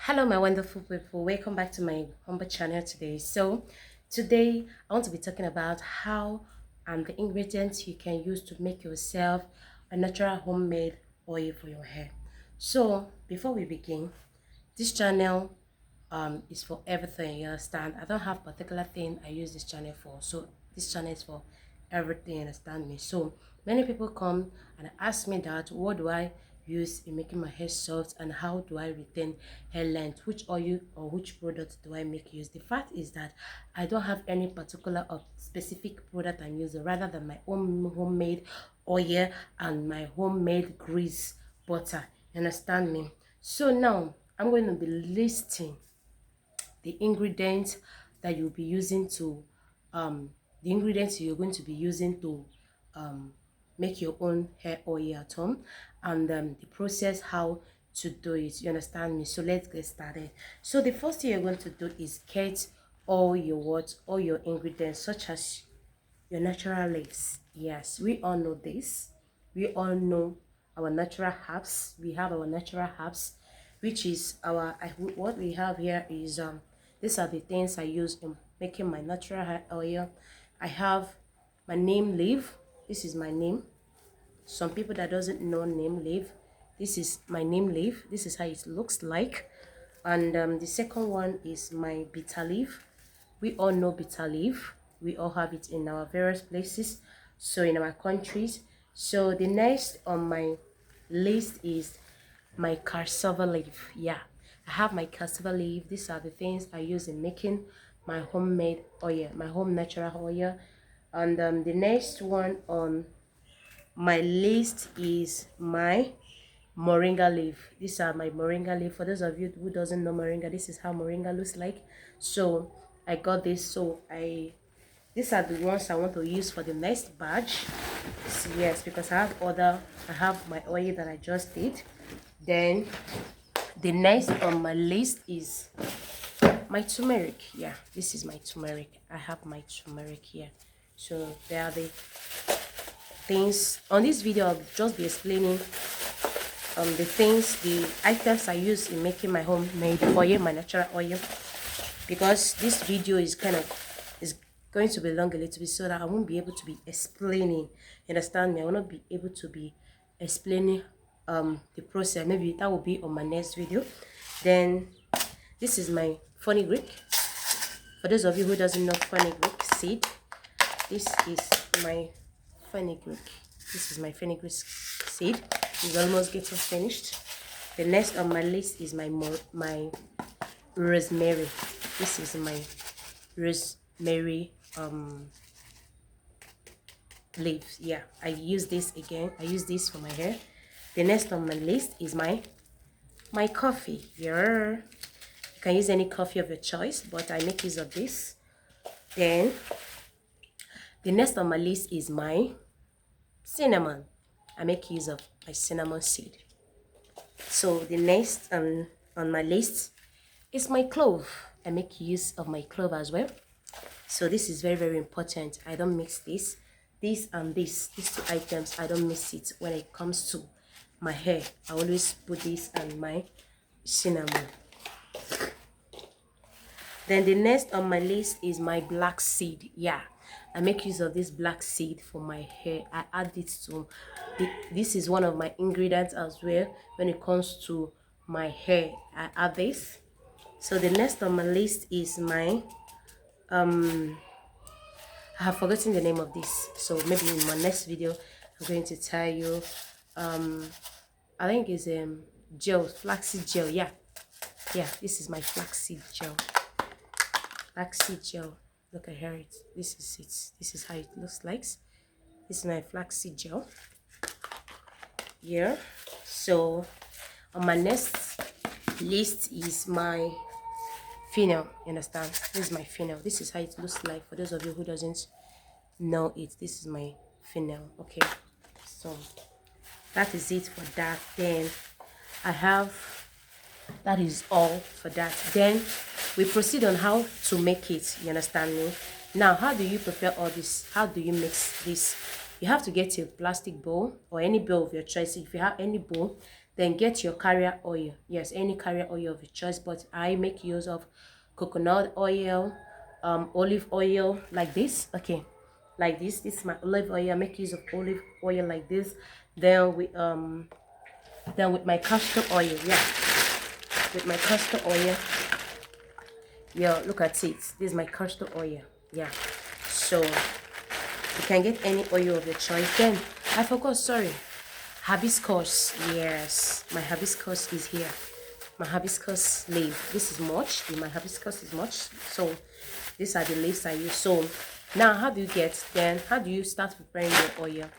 Hello my wonderful people, welcome back to my humble channel today. Today I want to be talking about how and the ingredients you can use to make yourself a natural homemade oil for your hair. So before we begin, this channel is for everything, you understand. I don't have particular thing I use this channel for, so this channel is for everything, you understand me. So many people come and ask me that what do I use in making my hair soft and how do I retain hair length, which oil or which product do I make use. The fact is that I don't have any particular or specific product I'm using rather than my own homemade oil and my homemade grease butter, you understand me. So now I'm going to be listing the ingredients that you'll be using to the ingredients you're going to be using to um, make your own hair oil at home, and the process how to do it, you understand me. So let's get started. So the first thing you're going to do is get all your ingredients, such as your natural leaves. Yes, we all know this. We all know our natural herbs. We have our natural herbs, which is what we have here is these are the things I use in making my natural hair oil. I have my neem leaf. This is my neem. Some people that doesn't know neem leaf, this is my neem leaf. This is how it looks like. And the second one is my bitter leaf. We all know bitter leaf. We all have it in our various places, so in our countries. So the next on my list is my cassava leaf. Yeah, I have my cassava leaf. These are the things I use in making my homemade oil, my home natural oil. And the next one on my list is my moringa leaf. These are my moringa leaf. For those of you who doesn't know moringa, this is how moringa looks like. So I got this. So these are the ones I want to use for the next batch. So yes, because I have my oil that I just did. Then the next on my list is my turmeric. Yeah, this is my turmeric. I have my turmeric here. So there are the things on this video. I'll just be explaining the items I use in making my homemade oil, my natural oil, because this video is going to be long a little bit, so that I won't be able to be explaining. You understand me? I will not be able to be explaining the process. Maybe that will be on my next video. Then this is my fenugreek. For those of you who doesn't know fenugreek seed, this is my fenugreek. This is my fenugreek seed. It's almost getting finished. The next on my list is my rosemary. This is my rosemary leaves. Yeah, I use this again. I use this for my hair. The next on my list is my coffee. Yeah, you can use any coffee of your choice, but I make use of this. Then the next on my list is my cinnamon. I make use of my cinnamon seed. So the next on my list is my clove. I make use of my clove as well. So this is very, very important. I don't mix this and these two items. I don't mix it when it comes to my hair. I always put this and my cinnamon. Then the next on my list is my black seed. Yeah, I make use of this black seed for my hair. I add it to this is one of my ingredients as well when it comes to my hair. I add this. So the next on my list is my I have forgotten the name of this, so maybe in my next video I'm going to tell you. I think it's gel, flaxseed gel. Yeah, this is my flaxseed gel. Flaxseed gel. Look at here. This is it. This is how it looks like. This is my flaxseed gel. Yeah. So on my next list is my fennel. You understand? This is my fennel. This is how it looks like. For those of you who doesn't know it, this is my fennel. Okay. So that is it for that. Then that is all for that. Then we proceed on how to make it. You understand me? Now, how do you prepare all this? How do you mix this? You have to get a plastic bowl or any bowl of your choice. If you have any bowl Then get your carrier oil. Yes, any carrier oil of your choice, but I make use of coconut oil, olive oil, like this. Okay, like this is my olive oil. I make use of olive oil like this. Then with my castor oil. Yeah, with my castor oil. Yeah, look at it. This is my castor oil. Yeah, so you can get any oil of your choice. Then I forgot, sorry, hibiscus. Yes, my hibiscus is here. My hibiscus leaf. This is much. My hibiscus is much. So these are the leaves I use. So now how do you start preparing your oil?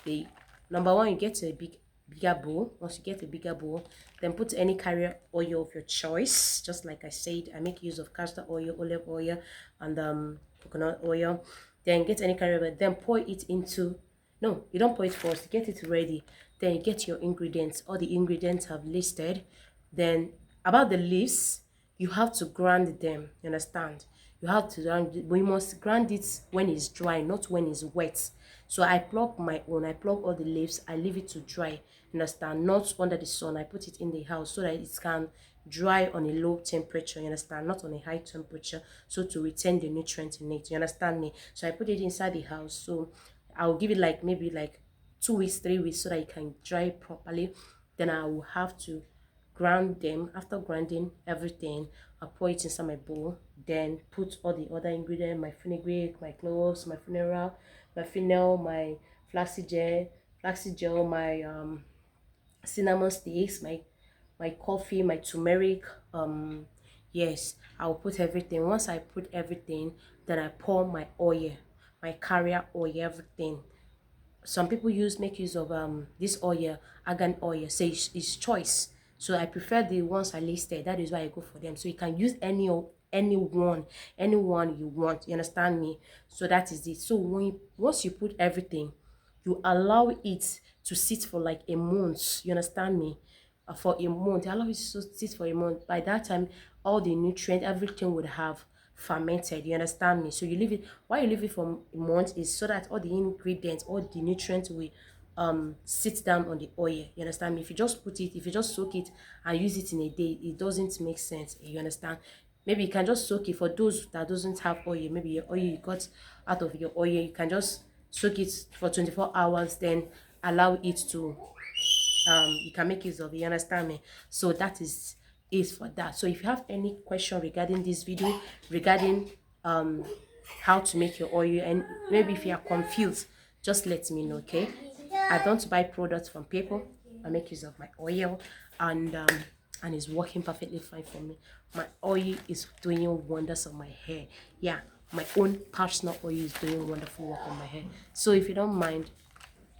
The number one, you get a bigger bowl. Once you get a bigger bowl, then put any carrier oil of your choice. Just like I said, I make use of castor oil, olive oil, and coconut oil. Then get any carrier oil, then pour it into, no, you don't pour it first, get it ready. Then you get your ingredients. All the ingredients I've listed. Then about the leaves, you have to grind them. You understand? You have to grind it, but you must grind it when it's dry, not when it's wet. So I pluck my own. I pluck all the leaves. I leave it to dry. You understand? Not under the sun. I put it in the house so that it can dry on a low temperature. You understand? Not on a high temperature. So to retain the nutrients in it. You understand me? So I put it inside the house. So I'll give it like maybe like 2 weeks, 3 weeks so that it can dry properly. Then I will have to grind them. After grinding everything, I pour it inside my bowl. Then put all the other ingredients: my fenugreek, my cloves, my fennel, my flaxseed gel, my cinnamon sticks, my coffee, my turmeric. Yes, I'll put everything. Once I put everything, then I pour my oil, my carrier oil, everything. Some people make use of this oil, argan oil. Say it's choice, so I prefer the ones I listed. That is why I go for them. So you can use anyone you want. You understand me? So that is it. So once you put everything, you allow it to sit for like a month. You understand me? For a month, allow it to sit for a month. By that time, all the nutrient, everything would have fermented. You understand me? So you leave it. Why you leave it for a month is so that all the ingredients, all the nutrients will sit down on the oil. You understand me? If you just soak it and use it in a day, it doesn't make sense. You understand? Maybe you can just soak it. For those that doesn't have oil, maybe your oil you got out of your oil, you can just soak it for 24 hours, then allow it to you can make use of it. You understand me? So that is for that. So if you have any question regarding this video, regarding how to make your oil, and maybe if you are confused, just let me know. Okay, I don't buy products from people. I make use of my oil, and it's working perfectly fine for me. My oil is doing wonders on my hair. Yeah, my own personal oil is doing wonderful work on my hair. So if you don't mind,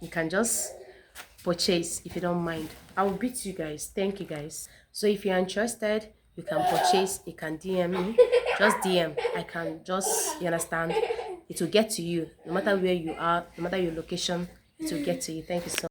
you can just purchase. If you don't mind, I will beat you guys. Thank you guys. So if you're interested, you can purchase. You can DM me. Just DM. I can just, you understand, it will get to you no matter where you are, no matter your location. It will get to you. Thank you so much.